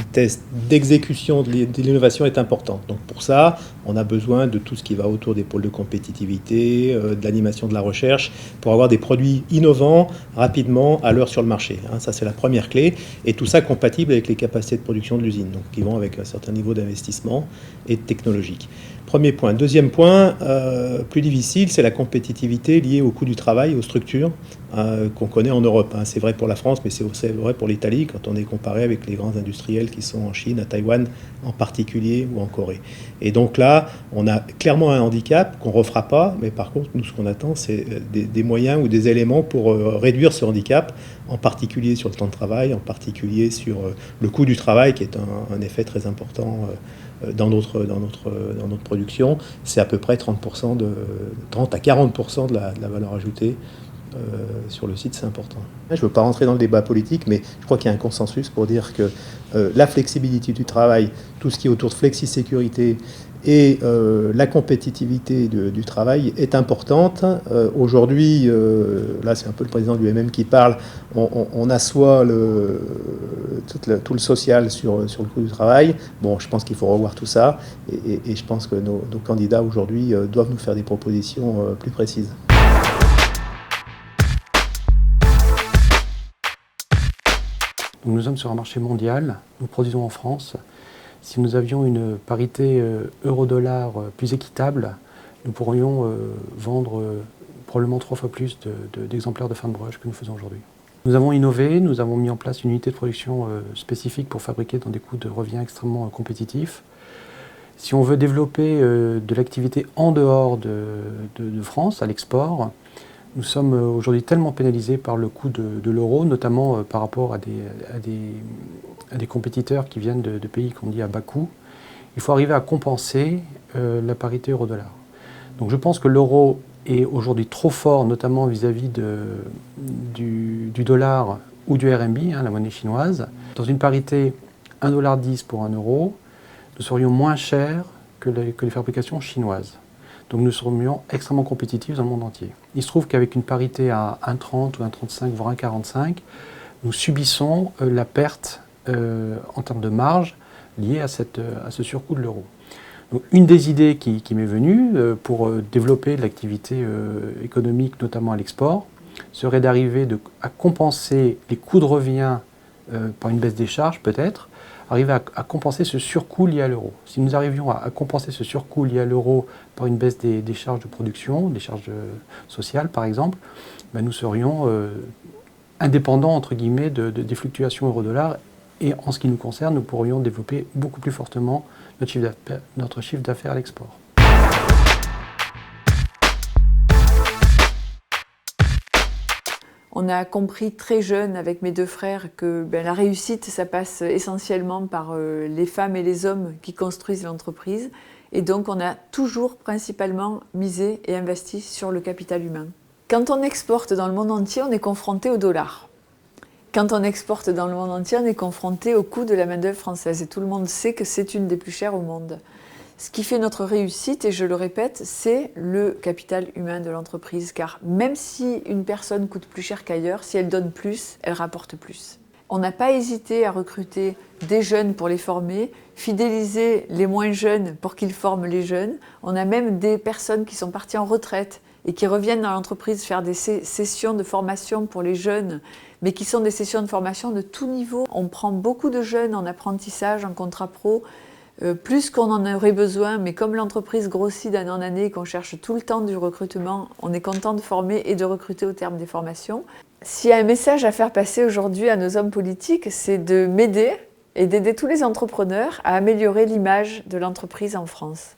vitesse d'exécution de l'innovation est importante. Donc pour ça, on a besoin de tout ce qui va autour des pôles de compétitivité, de l'animation de la recherche, pour avoir des produits innovants rapidement à l'heure sur le marché. Ça, c'est la première clé. Et tout ça compatible avec les capacités de production de l'usine, donc qui vont avec un certain niveau d'investissement et de technologique. Premier point. Deuxième point, plus difficile, c'est la compétitivité liée au coût du travail, aux structures qu'on connaît en Europe. C'est vrai pour la France, mais c'est aussi vrai pour l'Italie quand on est comparé avec les grands industriels qui sont en Chine, à Taïwan en particulier, ou en Corée. Et donc là, on a clairement un handicap qu'on ne refera pas, mais par contre, nous, ce qu'on attend, c'est des moyens ou des éléments pour réduire ce handicap, en particulier sur le temps de travail, en particulier sur le coût du travail, qui est un effet très important dans notre production. C'est à peu près 30 à 40% de la valeur ajoutée sur le site, c'est important. Je ne veux pas rentrer dans le débat politique, mais je crois qu'il y a un consensus pour dire que la flexibilité du travail, tout ce qui est autour de flexi-sécurité et la compétitivité du travail est importante. Aujourd'hui, là c'est un peu le président du MM qui parle, on assoit tout le social sur le coût du travail. Bon, je pense qu'il faut revoir tout ça et je pense que nos candidats aujourd'hui doivent nous faire des propositions plus précises. Donc nous sommes sur un marché mondial, nous produisons en France. Si nous avions une parité euro-dollar plus équitable, nous pourrions vendre probablement 3 fois plus d'exemplaires de fin de broche que nous faisons aujourd'hui. Nous avons innové, nous avons mis en place une unité de production spécifique pour fabriquer dans des coûts de revient extrêmement compétitifs. Si on veut développer de l'activité en dehors de France, à l'export, nous sommes aujourd'hui tellement pénalisés par le coût de l'euro, notamment par rapport à des compétiteurs qui viennent de pays qu'on dit à bas coût. Il faut arriver à compenser la parité euro-dollar. Donc je pense que l'euro est aujourd'hui trop fort, notamment vis-à-vis du dollar ou du RMB, la monnaie chinoise. Dans une parité 1,10 $ pour 1 euro, nous serions moins chers que les fabrications chinoises. Donc nous serions extrêmement compétitifs dans le monde entier. Il se trouve qu'avec une parité à 1,30 ou 1,35, voire 1,45, nous subissons la perte en termes de marge liée à ce surcoût de l'euro. Donc une des idées qui m'est venue pour développer l'activité économique, notamment à l'export, serait d'arriver à compenser les coûts de revient par une baisse des charges peut-être, arriver à compenser ce surcoût lié à l'euro. Si nous arrivions à compenser ce surcoût lié à l'euro par une baisse des charges de production, des charges sociales par exemple, nous serions indépendants entre guillemets des fluctuations euro-dollar et en ce qui nous concerne, nous pourrions développer beaucoup plus fortement notre chiffre d'affaires à l'export. On a compris très jeune avec mes deux frères que la réussite, ça passe essentiellement par les femmes et les hommes qui construisent l'entreprise. Et donc on a toujours principalement misé et investi sur le capital humain. Quand on exporte dans le monde entier, on est confronté au dollar. Quand on exporte dans le monde entier, on est confronté au coût de la main-d'œuvre française. Et tout le monde sait que c'est une des plus chères au monde. Ce qui fait notre réussite, et je le répète, c'est le capital humain de l'entreprise. Car même si une personne coûte plus cher qu'ailleurs, si elle donne plus, elle rapporte plus. On n'a pas hésité à recruter des jeunes pour les former, fidéliser les moins jeunes pour qu'ils forment les jeunes. On a même des personnes qui sont parties en retraite et qui reviennent dans l'entreprise faire des sessions de formation pour les jeunes, mais qui sont des sessions de formation de tout niveau. On prend beaucoup de jeunes en apprentissage, en contrat pro, plus qu'on en aurait besoin, mais comme l'entreprise grossit d'année en année et qu'on cherche tout le temps du recrutement, on est content de former et de recruter au terme des formations. S'il y a un message à faire passer aujourd'hui à nos hommes politiques, c'est de m'aider et d'aider tous les entrepreneurs à améliorer l'image de l'entreprise en France.